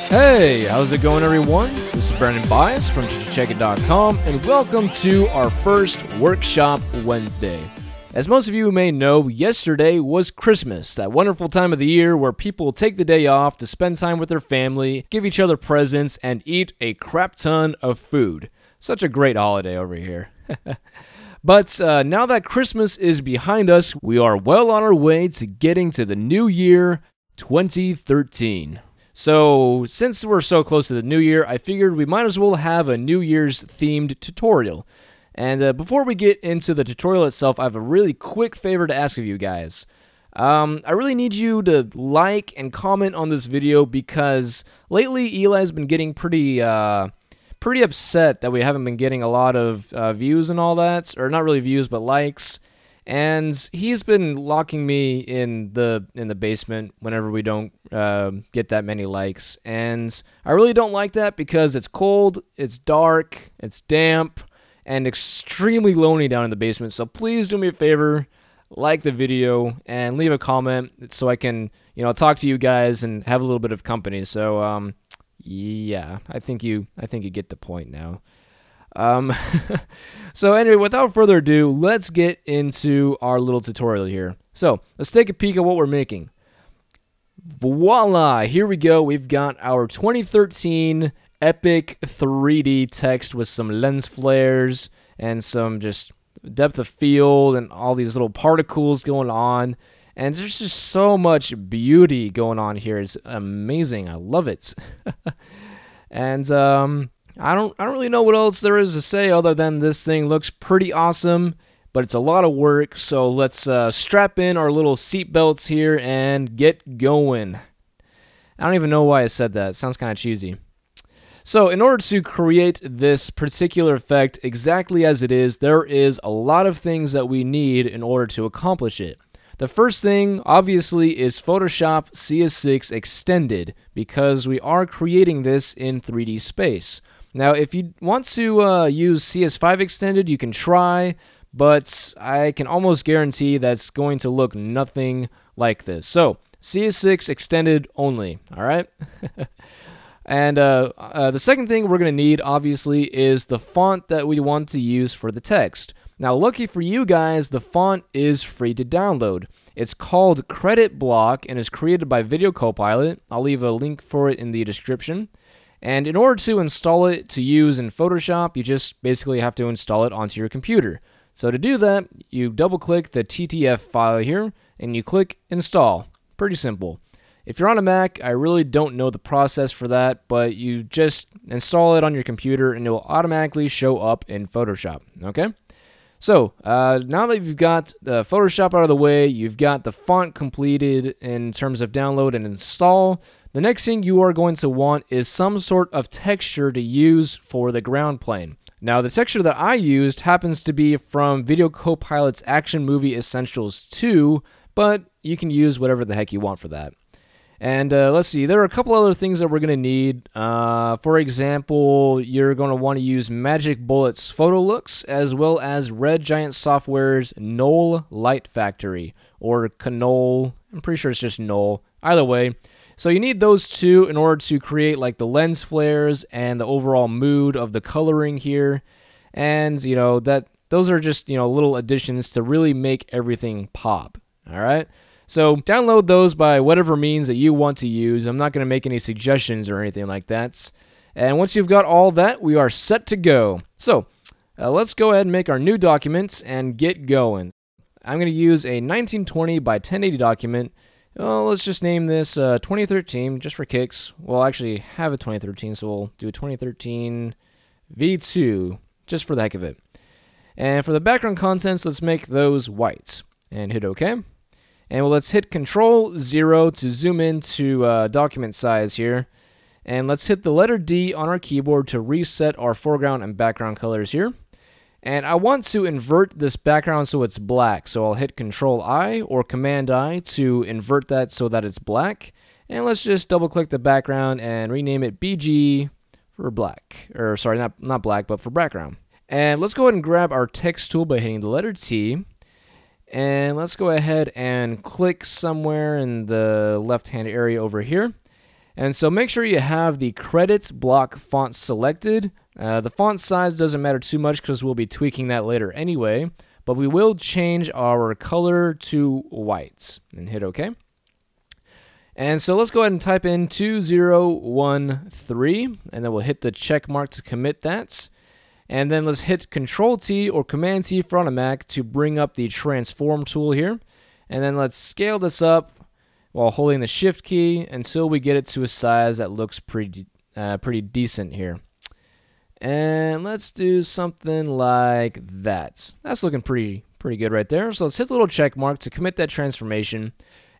Hey, how's it going, everyone? This is Brandon Bias from CheckIt.com, and welcome to our first Workshop Wednesday. As most of you may know, yesterday was Christmas, that wonderful time of the year where people take the day off to spend time with their family, give each other presents, and eat a crap ton of food. Such a great holiday over here. But now that Christmas is behind us, we are well on our way to getting to the new year, 2013. So, since we're so close to the new year, I figured we might as well have a New Year's themed tutorial. And before we get into the tutorial itself, I have a really quick favor to ask of you guys. I really need you to like and comment on this video because lately Eli's been getting pretty upset that we haven't been getting a lot of views and all that, or not really views, but likes. And he's been locking me in the basement whenever we don't get that many likes. And I really don't like that because it's cold, it's dark, it's damp, and extremely lonely down in the basement. So please do me a favor, like the video and leave a comment so I can, talk to you guys and have a little bit of company. So yeah, I think you get the point now. So anyway, without further ado, let's get into our little tutorial here. So let's take a peek at what we're making. Voila, here we go. We've got our 2013 epic 3D text with some lens flares and some just depth of field and all these little particles going on. And there's just so much beauty going on here. It's amazing. I love it. And I don't really know what else there is to say other than this thing looks pretty awesome, but it's a lot of work. So let's strap in our little seat belts here and get going. I don't even know why I said that. It sounds kind of cheesy. So in order to create this particular effect exactly as it is, there is a lot of things that we need in order to accomplish it. The first thing, obviously, is Photoshop CS6 Extended, because we are creating this in 3D space. Now, if you want to use CS5 Extended, you can try, but I can almost guarantee that's going to look nothing like this. So, CS6 Extended only, alright? And the second thing we're going to need, obviously, is the font that we want to use for the text. Now, lucky for you guys, the font is free to download. It's called Credit Block and is created by Video Copilot. I'll leave a link for it in the description. And in order to install it to use in Photoshop, you just basically have to install it onto your computer. So to do that, you double-click the TTF file here, and you click Install. Pretty simple. If you're on a Mac, I really don't know the process for that, but you just install it on your computer, and it will automatically show up in Photoshop, okay? So, now that you've got the Photoshop out of the way, you've got the font completed in terms of download and install, the next thing you are going to want is some sort of texture to use for the ground plane. Now, the texture that I used happens to be from Video Copilot's Action Movie Essentials 2, but you can use whatever the heck you want for that. And let's see, there are a couple other things that we're going to need. For example, you're going to want to use Magic Bullet's Photo Looks, as well as Red Giant Software's Knoll Light Factory, or Knoll. I'm pretty sure it's just Knoll. Either way. So you need those two in order to create like the lens flares and the overall mood of the coloring here. And, those are just, little additions to really make everything pop. All right? So download those by whatever means that you want to use. I'm not going to make any suggestions or anything like that. And once you've got all that, we are set to go. So let's go ahead and make our new document and get going. I'm going to use a 1920 by 1080 document. Well, let's just name this 2013 just for kicks. We'll actually have a 2013, so we'll do a 2013 V2 just for the heck of it. And for the background contents, let's make those white and hit OK. And let's hit Control-0 to zoom into document size here. And let's hit the letter D on our keyboard to reset our foreground and background colors here. And I want to invert this background so it's black. So I'll hit Control-I or Command-I to invert that so that it's black. And let's just double-click the background and rename it BG for black. Or sorry, not black, but for background. And let's go ahead and grab our text tool by hitting the letter T. And let's go ahead and click somewhere in the left-hand area over here. And so make sure you have the credit block font selected. The font size doesn't matter too much because we'll be tweaking that later anyway, but we will change our color to white and hit OK. And so let's go ahead and type in 2013, and then we'll hit the check mark to commit that. And then let's hit Control-T or Command-T for on a Mac to bring up the transform tool here. And then let's scale this up while holding the Shift key until we get it to a size that looks pretty decent here. And let's do something like that. That's looking pretty good right there. So let's hit the little check mark to commit that transformation.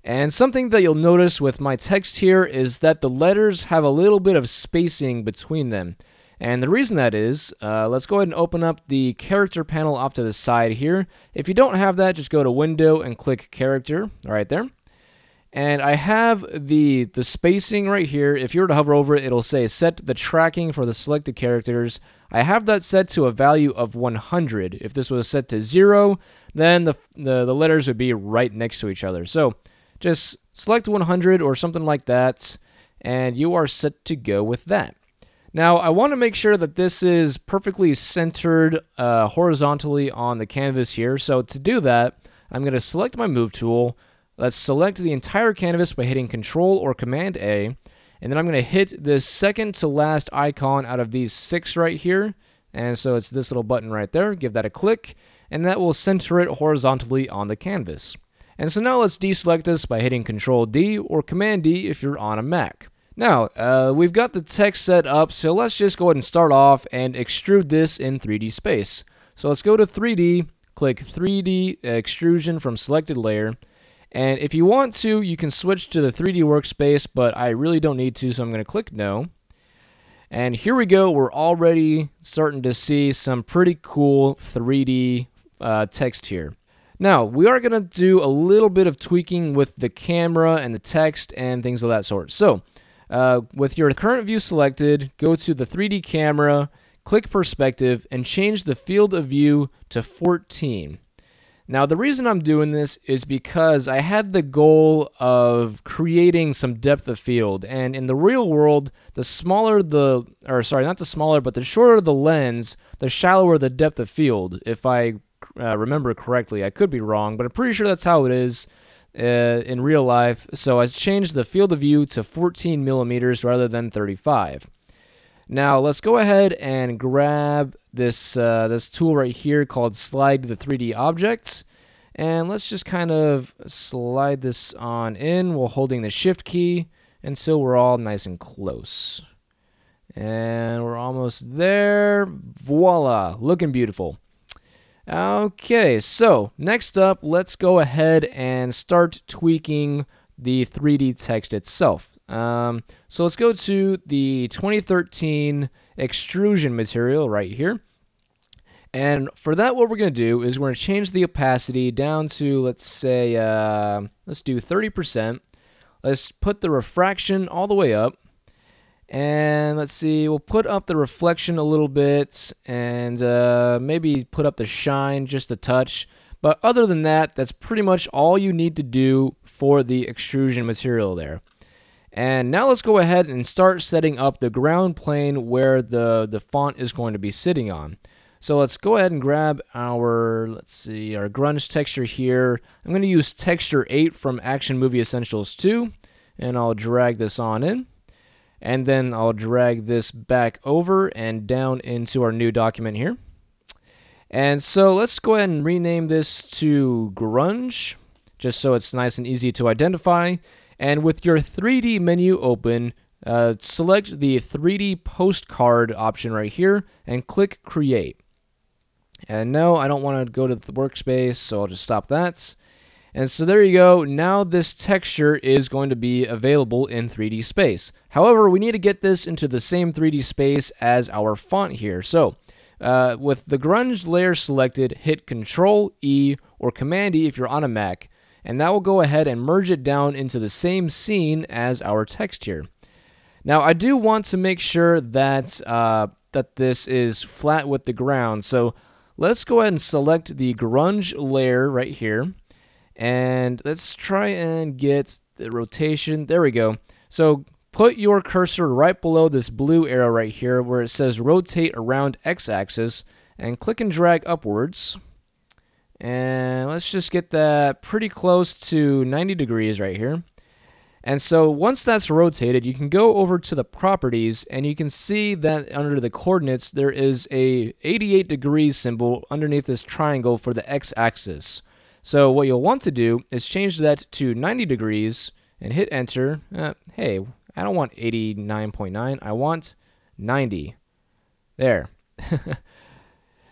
And something that you'll notice with my text here is that the letters have a little bit of spacing between them. And the reason that is, let's go ahead and open up the character panel off to the side here. If you don't have that, just go to Window and click Character right there. And I have the spacing right here. If you were to hover over it, it'll say set the tracking for the selected characters. I have that set to a value of 100. If this was set to 0, then the letters would be right next to each other. So just select 100 or something like that, and you are set to go with that. Now, I want to make sure that this is perfectly centered horizontally on the canvas here. So to do that, I'm going to select my Move tool. Let's select the entire canvas by hitting Control or Command A. And then I'm going to hit the second to last icon out of these 6 right here. And so it's this little button right there. Give that a click, and that will center it horizontally on the canvas. And so now let's deselect this by hitting Control D or Command D if you're on a Mac. Now, we've got the text set up, so let's just go ahead and start off and extrude this in 3D space. So let's go to 3D, click 3D Extrusion from selected layer, and if you want to, you can switch to the 3D workspace, but I really don't need to, so I'm going to click No. And here we go, we're already starting to see some pretty cool 3D text here. Now, we are going to do a little bit of tweaking with the camera and the text and things of that sort. So, with your current view selected, go to the 3D camera, click Perspective, and change the field of view to 14. Now, the reason I'm doing this is because I had the goal of creating some depth of field, and in the real world, the smaller the, or sorry, not the smaller, but the shorter the lens, the shallower the depth of field, if I remember correctly. I could be wrong, but I'm pretty sure that's how it is in real life. So I changed the field of view to 14 millimeters rather than 35. Now let's go ahead and grab this this tool right here called Slide the 3D Objects, and let's just kind of slide this on in while holding the Shift key until we're all nice and close. And we're almost there. Voila, looking beautiful. Okay, so next up, let's go ahead and start tweaking the 3D text itself. So let's go to the 2013 extrusion material right here. And for that, what we're going to do is we're going to change the opacity down to, let's say, let's do 30%. Let's put the refraction all the way up. And let's see, we'll put up the reflection a little bit and maybe put up the shine just a touch. But other than that, that's pretty much all you need to do for the extrusion material there. And now let's go ahead and start setting up the ground plane where the font is going to be sitting on. So let's go ahead and grab our, let's see, our grunge texture here. I'm going to use texture 8 from Action Movie Essentials 2, and I'll drag this on in. And then I'll drag this back over and down into our new document here. And so let's go ahead and rename this to Grunge, just so it's nice and easy to identify. And with your 3D menu open, select the 3D postcard option right here and click Create. And no, I don't want to go to the workspace, so I'll just stop that. And so there you go. Now this texture is going to be available in 3D space. However, we need to get this into the same 3D space as our font here. So with the grunge layer selected, hit Control E or Command E if you're on a Mac, and that will go ahead and merge it down into the same scene as our text here. Now I do want to make sure that that this is flat with the ground. So let's go ahead and select the grunge layer right here. And let's try and get the rotation. There we go. So put your cursor right below this blue arrow right here where it says rotate around x-axis and click and drag upwards. And let's just get that pretty close to 90 degrees right here. And so once that's rotated, you can go over to the properties and you can see that under the coordinates there is a 88 degrees symbol underneath this triangle for the x-axis. So what you'll want to do is change that to 90 degrees and hit enter. Hey, I don't want 89.9, I want 90. There.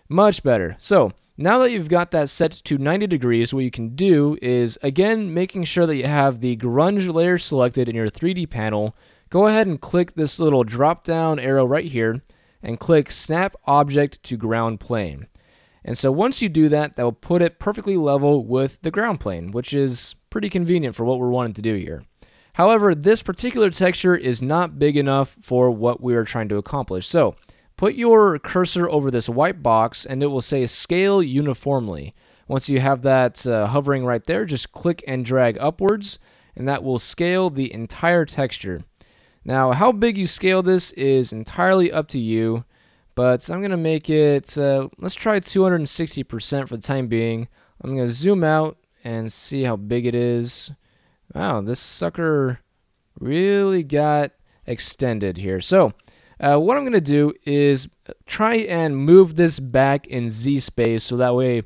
Much better. So now that you've got that set to 90 degrees, what you can do is, again, making sure that you have the grunge layer selected in your 3D panel, go ahead and click this little drop down arrow right here and click Snap Object to Ground Plane. And so once you do that, that will put it perfectly level with the ground plane, which is pretty convenient for what we're wanting to do here. However, this particular texture is not big enough for what we are trying to accomplish. So put your cursor over this white box and it will say Scale Uniformly. Once you have that hovering right there, just click and drag upwards and that will scale the entire texture. Now, how big you scale this is entirely up to you, but I'm going to make it, let's try 260% for the time being. I'm going to zoom out and see how big it is. Wow, this sucker really got extended here. So what I'm going to do is try and move this back in Z space so that way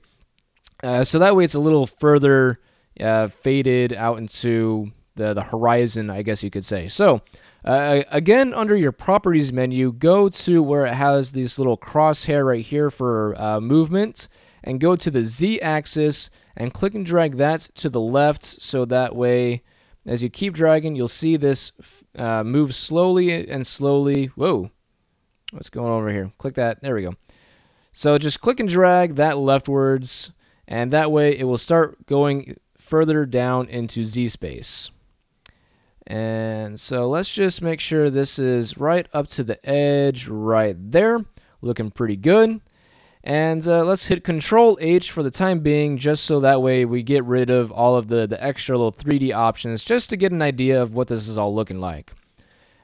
it's a little further faded out into the horizon, I guess you could say. So again, under your properties menu, go to where it has these little crosshair right here for movement and go to the Z axis and click and drag that to the left so that way as you keep dragging, you'll see this move slowly and slowly. Whoa, what's going on over here? Click that. There we go. So just click and drag that leftwards, and that way it will start going further down into Z space. And so let's just make sure this is right up to the edge right there. Looking pretty good. And let's hit Control H for the time being, just so that way we get rid of all of the extra little 3D options, just to get an idea of what this is all looking like.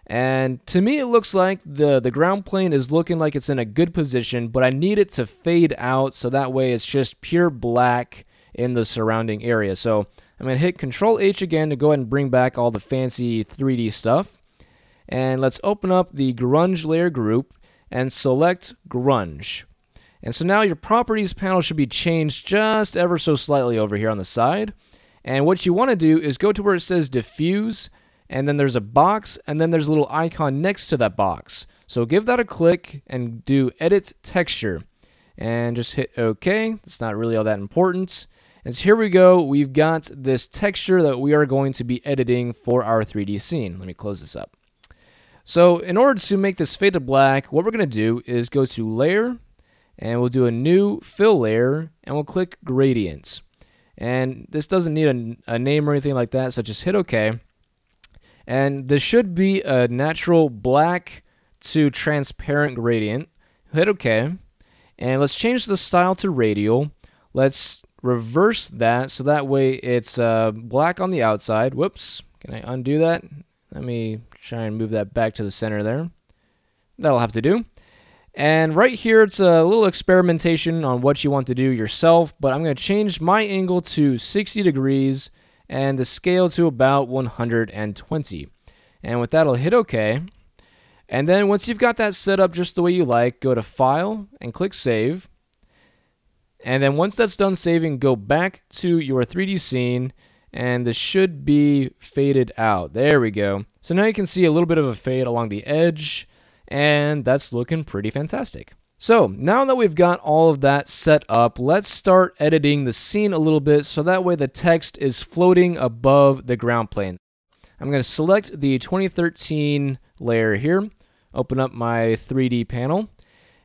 And to me, it looks like the ground plane is looking like it's in a good position, but I need it to fade out so that way it's just pure black in the surrounding area. So I'm going to hit Control H again to go ahead and bring back all the fancy 3D stuff. And let's open up the grunge layer group and select grunge. And so now your properties panel should be changed just ever so slightly over here on the side. And what you want to do is go to where it says Diffuse, and then there's a box, and then there's a little icon next to that box. So give that a click and do Edit Texture. And just hit OK. It's not really all that important. And so here we go. We've got this texture that we are going to be editing for our 3D scene. Let me close this up. So in order to make this fade to black, what we're going to do is go to Layer, and we'll do a new fill layer, and we'll click Gradient. And this doesn't need a name or anything like that, so just hit OK. And this should be a natural black to transparent gradient. Hit OK. And let's change the style to radial. Let's reverse that so that way it's black on the outside. Whoops. Can I undo that? Let me try and move that back to the center there. That'll have to do. And right here, it's a little experimentation on what you want to do yourself, but I'm going to change my angle to 60 degrees and the scale to about 120. And with that, I'll hit OK. And then once you've got that set up just the way you like, go to File and click Save. And then once that's done saving, go back to your 3D scene, and this should be faded out. There we go. So now you can see a little bit of a fade along the edge, and that's looking pretty fantastic. So now that we've got all of that set up, let's start editing the scene a little bit so that way the text is floating above the ground plane. I'm going to select the 2013 layer here, open up my 3D panel,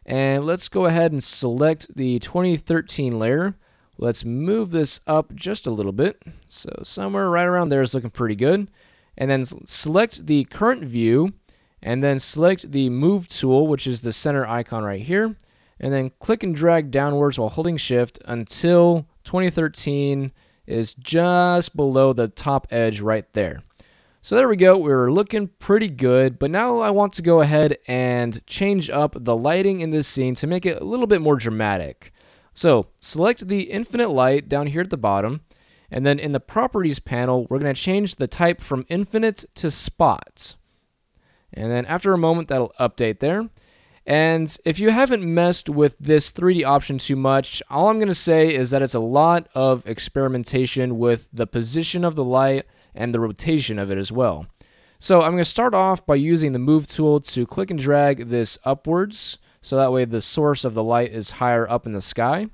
and let's go ahead and select the 2013 layer. Let's move this up just a little bit. So somewhere right around there is looking pretty good. And then select the current view, and then select the Move tool, which is the center icon right here, and then click and drag downwards while holding Shift until 2013 is just below the top edge right there. So there we go, we're looking pretty good, but now I want to go ahead and change up the lighting in this scene to make it a little bit more dramatic. So select the infinite light down here at the bottom, and then in the properties panel, we're going to change the type from infinite to spot. And then after a moment, that'll update there. And if you haven't messed with this 3D option too much, all I'm going to say is that it's a lot of experimentation with the position of the light and the rotation of it as well. So I'm going to start off by using the move tool to click and drag this upwards, so that way the source of the light is higher up in the sky.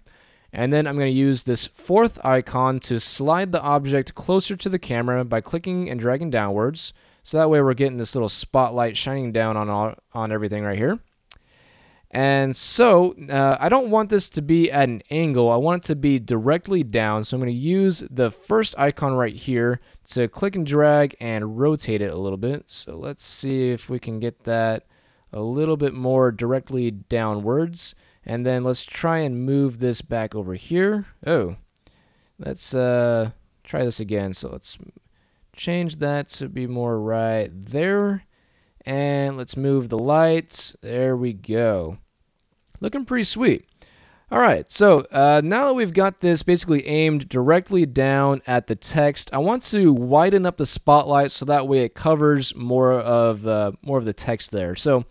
And then I'm going to use this fourth icon to slide the object closer to the camera by clicking and dragging downwards, so that way we're getting this little spotlight shining down on everything right here. And so I don't want this to be at an angle, I want it to be directly down, so I'm going to use the first icon right here to click and drag and rotate it a little bit. So let's see if we can get that a little bit more directly downwards, and then let's try and move this back over here. Oh, let's try this again. So let's change that to be more right there. And let's move the lights. There we go. Looking pretty sweet. All right, so now that we've got this basically aimed directly down at the text, I want to widen up the spotlight so that way it covers more of the text there. So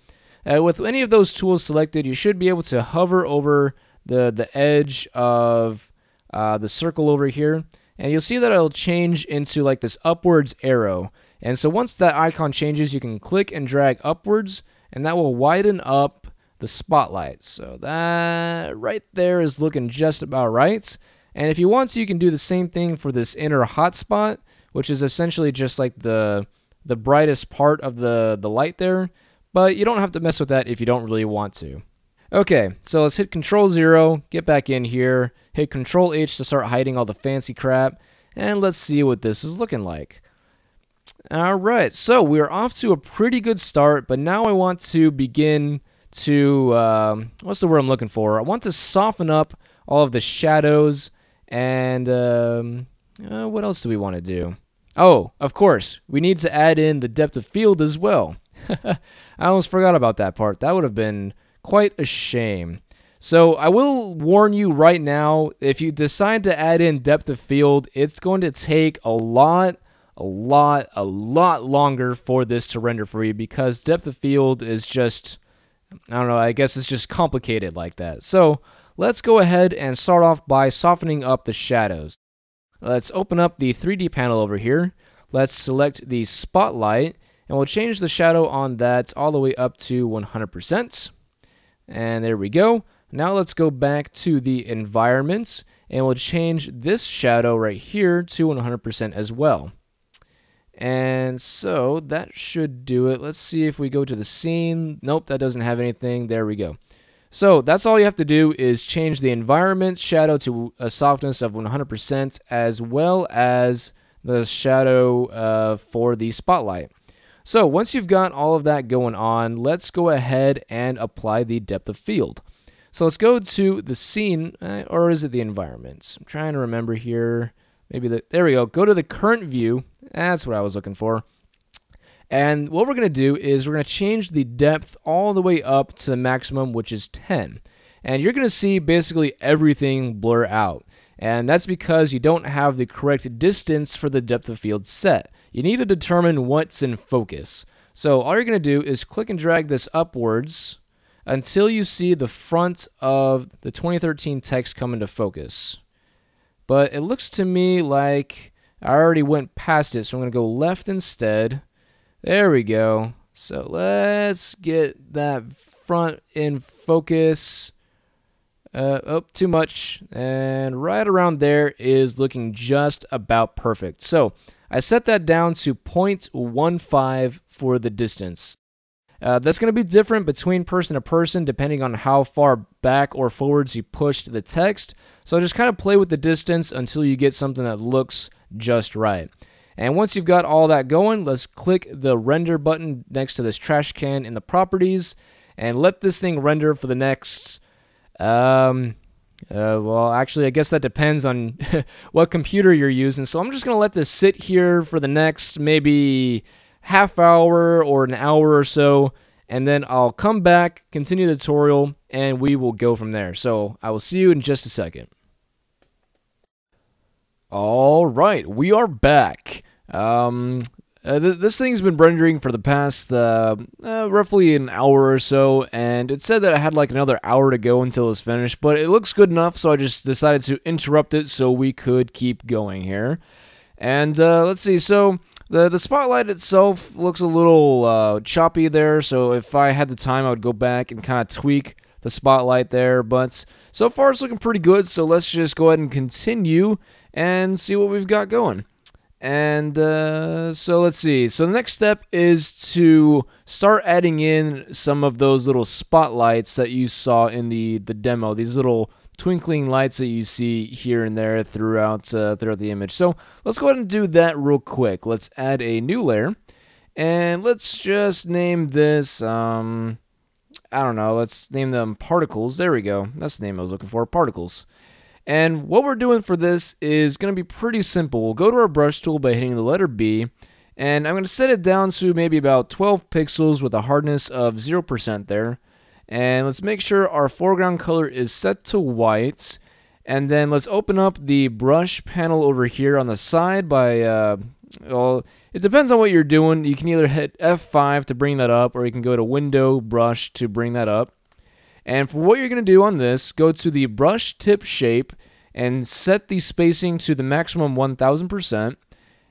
with any of those tools selected, you should be able to hover over the edge of the circle over here, and you'll see that it'll change into like this upwards arrow. And so once that icon changes, you can click and drag upwards, and that will widen up the spotlight. So that right there is looking just about right. And if you want to, you can do the same thing for this inner hotspot, which is essentially just like the brightest part of the light there. But you don't have to mess with that if you don't really want to. Okay, so let's hit Control 0, get back in here, hit Control H to start hiding all the fancy crap, and let's see what this is looking like. Alright, so we're off to a pretty good start, but now I want to begin to, what's the word I'm looking for? I want to soften up all of the shadows, and what else do we want to do? Oh, of course, we need to add in the depth of field as well. I almost forgot about that part. That would have been quite a shame. So I will warn you right now, if you decide to add in depth of field, it's going to take a lot longer for this to render for you, because depth of field is just, I don't know, I guess it's just complicated like that. So let's go ahead and start off by softening up the shadows. Let's open up the 3D panel over here. Let's select the spotlight, and we'll change the shadow on that all the way up to 100%. And there we go. Now let's go back to the environment, and we'll change this shadow right here to 100% as well. And so that should do it. Let's see if we go to the scene. Nope, that doesn't have anything. There we go. So that's all you have to do is change the environment shadow to a softness of 100%, as well as the shadow for the spotlight. So once you've got all of that going on, let's go ahead and apply the depth of field. So let's go to the scene, or is it the environment? I'm trying to remember here. Maybe there we go. Go to the current view. That's what I was looking for. And what we're going to do is we're going to change the depth all the way up to the maximum, which is 10. And you're going to see basically everything blur out. And that's because you don't have the correct distance for the depth of field set. You need to determine what's in focus. So all you're going to do is click and drag this upwards until you see the front of the 2013 text come into focus. But it looks to me like I already went past it, so I'm going to go left instead. There we go. So let's get that front in focus. Oh, too much. And right around there is looking just about perfect. So I set that down to 0.15 for the distance. That's going to be different between person to person depending on how far back or forwards you pushed the text. So just kind of play with the distance until you get something that looks just right. And once you've got all that going, let's click the render button next to this trash can in the properties and let this thing render for the next, Well, actually, I guess that depends on what computer you're using. So I'm just going to let this sit here for the next maybe half hour or an hour or so. And then I'll come back, continue the tutorial, and we will go from there. So I will see you in just a second. All right, we are back. This thing's been rendering for the past roughly an hour or so, and it said that I had like another hour to go until it was finished, but it looks good enough, so I just decided to interrupt it so we could keep going here. And let's see, so the spotlight itself looks a little choppy there, so if I had the time, I would go back and kind of tweak the spotlight there, but so far it's looking pretty good, so let's just go ahead and continue and see what we've got going. And so let's see. So the next step is to start adding in some of those little spotlights that you saw in the demo. These little twinkling lights that you see here and there throughout the image. So let's go ahead and do that real quick. Let's add a new layer, and let's just name this. I don't know. Let's name them particles. There we go. That's the name I was looking for. Particles. And what we're doing for this is going to be pretty simple. We'll go to our brush tool by hitting the letter B, and I'm going to set it down to maybe about 12 pixels with a hardness of 0% there. And let's make sure our foreground color is set to white. And then let's open up the brush panel over here on the side by, well, it depends on what you're doing. You can either hit F5 to bring that up, or you can go to Window, Brush to bring that up. And for what you're going to do on this, go to the brush tip shape and set the spacing to the maximum 1000%.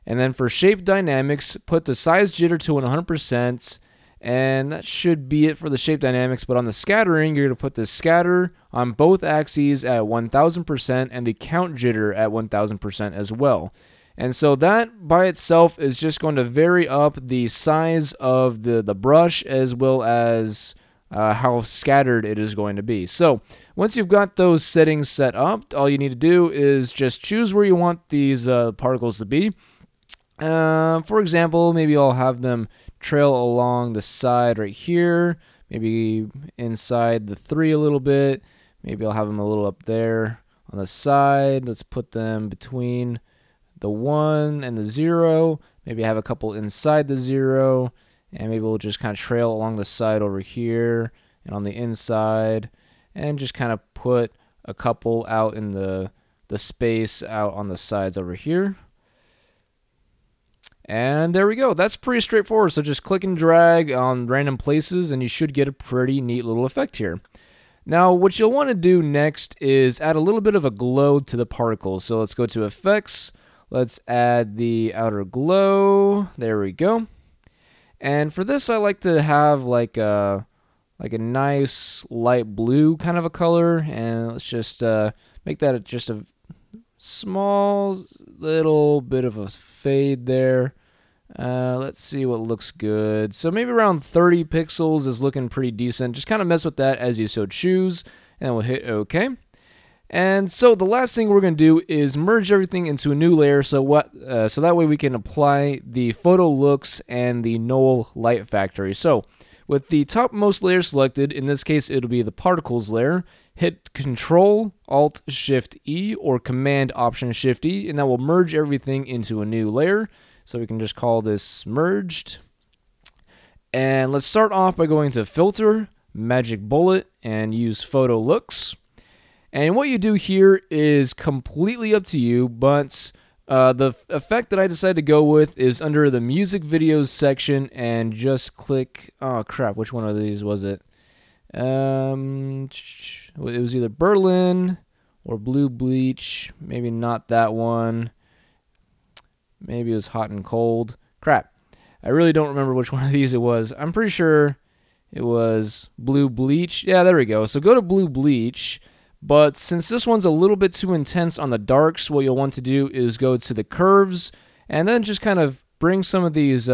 And then for shape dynamics, put the size jitter to 100%. And that should be it for the shape dynamics. But on the scattering, you're going to put the scatter on both axes at 1000% and the count jitter at 1000% as well. And so that by itself is just going to vary up the size of the brush as well as how scattered it is going to be. So once you've got those settings set up, all you need to do is just choose where you want these particles to be. For example, maybe I'll have them trail along the side right here, maybe inside the 3 a little bit. Maybe I'll have them a little up there on the side. Let's put them between the 1 and the 0. Maybe I have a couple inside the 0. And maybe we'll just kind of trail along the side over here and on the inside, and just kind of put a couple out in the space out on the sides over here. And there we go. That's pretty straightforward. So just click and drag on random places, and you should get a pretty neat little effect here. Now, what you'll want to do next is add a little bit of a glow to the particles. So let's go to Effects. Let's add the outer glow. There we go. And for this, I like to have like a nice light blue kind of a color, and let's just make that just a small little bit of a fade there. Let's see what looks good. So maybe around 30 pixels is looking pretty decent. Just kind of mess with that as you so choose, and we'll hit OK. And so the last thing we're going to do is merge everything into a new layer, so that way we can apply the photo looks and the null light factory. So with the topmost layer selected, in this case it'll be the particles layer, hit Control Alt Shift E or Command Option Shift E, and that will merge everything into a new layer. So we can just call this merged. And let's start off by going to Filter, Magic Bullet, and use Photo Looks. And what you do here is completely up to you, but the effect that I decided to go with is under the music videos section, and just click, oh crap, which one of these was it? It was either Berlin or Blue Bleach, maybe not that one. Maybe it was Hot and Cold. Crap, I really don't remember which one of these it was. I'm pretty sure it was Blue Bleach. Yeah, there we go. So go to Blue Bleach. But since this one's a little bit too intense on the darks, what you'll want to do is go to the curves and then just kind of bring some of these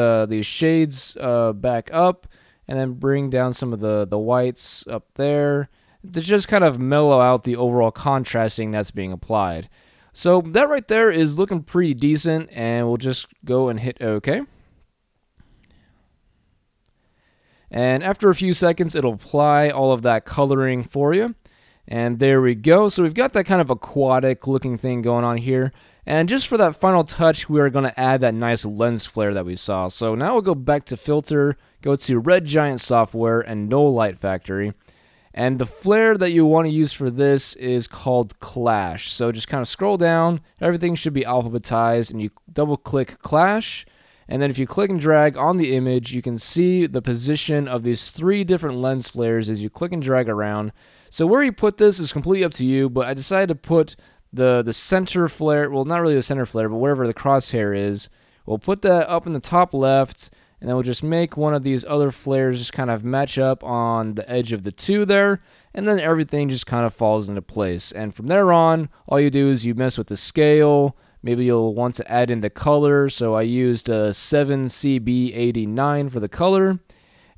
shades back up, and then bring down some of the whites up there to just kind of mellow out the overall contrasting that's being applied. So that right there is looking pretty decent, and we'll just go and hit OK. And after a few seconds, it'll apply all of that coloring for you. And there we go. So we've got that kind of aquatic looking thing going on here. And just for that final touch, we are going to add that nice lens flare that we saw. So now we'll go back to filter, go to Red Giant Software and No Light Factory. And the flare that you want to use for this is called Clash. So just kind of scroll down, everything should be alphabetized, and you double click Clash. And then if you click and drag on the image, you can see the position of these 3 different lens flares as you click and drag around. So where you put this is completely up to you, but I decided to put the center flare, well, not really the center flare, but wherever the crosshair is. We'll put that up in the top left, and then we'll just make one of these other flares just kind of match up on the edge of the 2 there, and then everything just kind of falls into place. And from there on, all you do is you mess with the scale. Maybe you'll want to add in the color, so I used a 7CB89 for the color.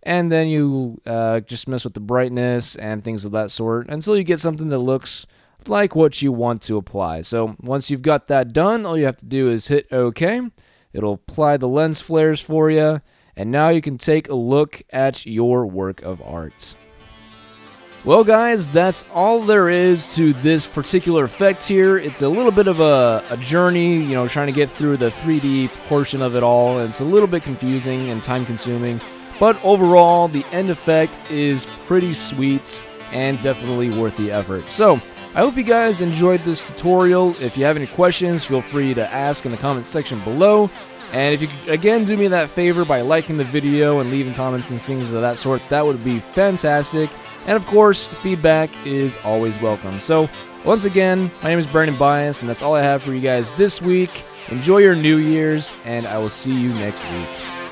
And then you just mess with the brightness and things of that sort until you get something that looks like what you want to apply. So once you've got that done, all you have to do is hit OK. It'll apply the lens flares for you, and now you can take a look at your work of art. Well guys, that's all there is to this particular effect here. It's a little bit of a journey, you know, trying to get through the 3D portion of it all, and it's a little bit confusing and time consuming, but overall the end effect is pretty sweet and definitely worth the effort. So I hope you guys enjoyed this tutorial. If you have any questions, feel free to ask in the comment section below. And if you could, again, do me that favor by liking the video and leaving comments and things of that sort, that would be fantastic. And of course, feedback is always welcome. So once again, my name is Brandon Bias, and that's all I have for you guys this week. Enjoy your New Year's, and I will see you next week.